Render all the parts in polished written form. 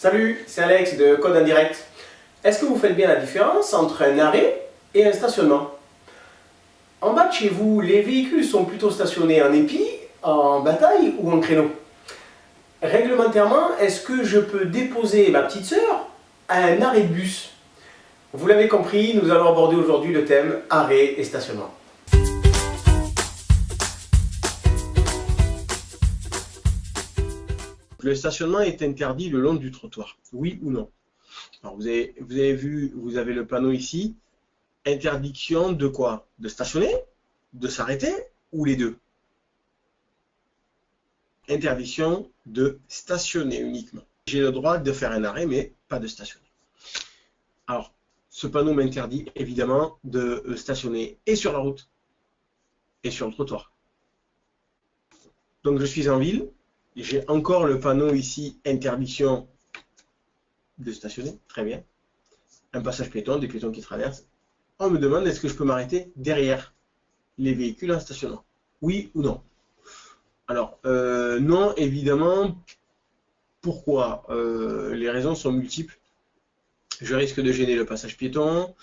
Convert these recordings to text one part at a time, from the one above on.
Salut, c'est Alex de Code en Direct. Est-ce que vous faites bien la différence entre un arrêt et un stationnement? En bas de chez vous, les véhicules sont plutôt stationnés en épi, en bataille ou en créneau? Réglementairement, est-ce que je peux déposer ma petite sœur à un arrêt de bus? Vous l'avez compris, nous allons aborder aujourd'hui le thème arrêt et stationnement. Le stationnement est interdit le long du trottoir, oui ou non? Alors vous avez vu, vous avez le panneau ici. Interdiction de quoi? De stationner? De s'arrêter? Ou les deux? Interdiction de stationner uniquement. J'ai le droit de faire un arrêt, mais pas de stationner. Alors, ce panneau m'interdit évidemment de stationner et sur la route et sur le trottoir. Donc je suis en ville. J'ai encore le panneau ici, interdiction de stationner, très bien. Un passage piéton, des piétons qui traversent. On me demande est-ce que je peux m'arrêter derrière les véhicules en stationnement? Oui ou non? Alors, non, évidemment. Pourquoi? Les raisons sont multiples. Je risque de gêner le passage piéton.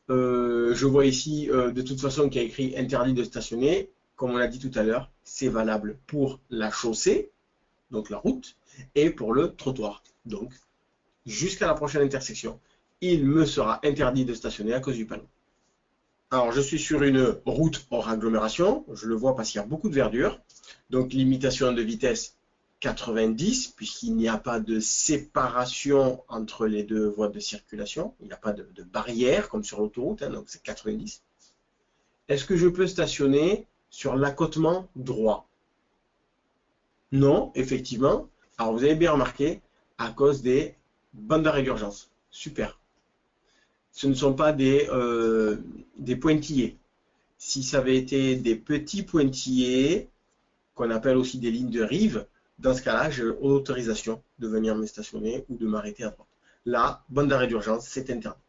Je vois ici, de toute façon, qu'il y a écrit interdit de stationner. Comme on l'a dit tout à l'heure, c'est valable pour la chaussée, donc la route, et pour le trottoir. Donc, jusqu'à la prochaine intersection, il me sera interdit de stationner à cause du panneau. Alors, je suis sur une route hors agglomération, je le vois parce qu'il y a beaucoup de verdure, donc limitation de vitesse 90, puisqu'il n'y a pas de séparation entre les deux voies de circulation, il n'y a pas de barrière comme sur l'autoroute, hein, donc c'est 90. Est-ce que je peux stationner sur l'accotement droit? Non, effectivement. Alors vous avez bien remarqué, à cause des bandes d'arrêt d'urgence. Super. Ce ne sont pas des pointillés. Si ça avait été des petits pointillés, qu'on appelle aussi des lignes de rive, dans ce cas-là, j'ai l'autorisation de venir me stationner ou de m'arrêter à droite. Là, bande d'arrêt d'urgence, c'est interdit.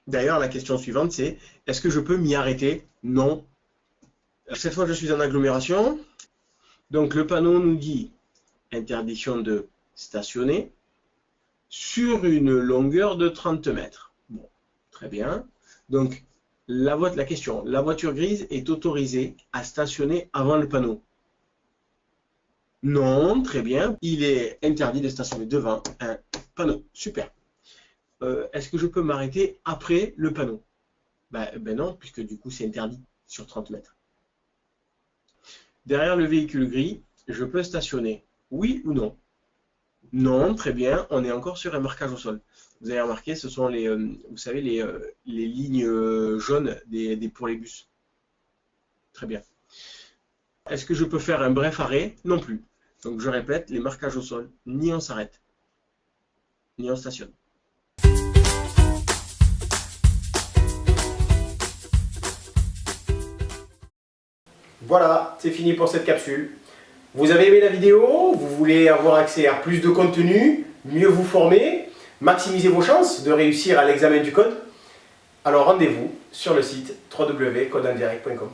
D'ailleurs, la question suivante, c'est est-ce que je peux m'y arrêter? Non. Cette fois, je suis en agglomération. Donc, le panneau nous dit interdiction de stationner sur une longueur de 30 mètres. Bon, très bien. Donc, la voiture grise est autorisée à stationner avant le panneau? Non, très bien. Il est interdit de stationner devant un panneau. Super. Est-ce que je peux m'arrêter après le panneau? Ben non, puisque du coup c'est interdit sur 30 mètres. Derrière le véhicule gris, je peux stationner? Oui ou non? Non, très bien. On est encore sur un marquage au sol. Vous avez remarqué, ce sont les, vous savez, les lignes jaunes pour les bus. Très bien. Est-ce que je peux faire un bref arrêt? Non plus. Donc je répète, les marquages au sol, ni on s'arrête, ni on stationne. Voilà, c'est fini pour cette capsule. Vous avez aimé la vidéo? Vous voulez avoir accès à plus de contenu, mieux vous former, maximiser vos chances de réussir à l'examen du code? Alors rendez-vous sur le site www.codeandirect.com.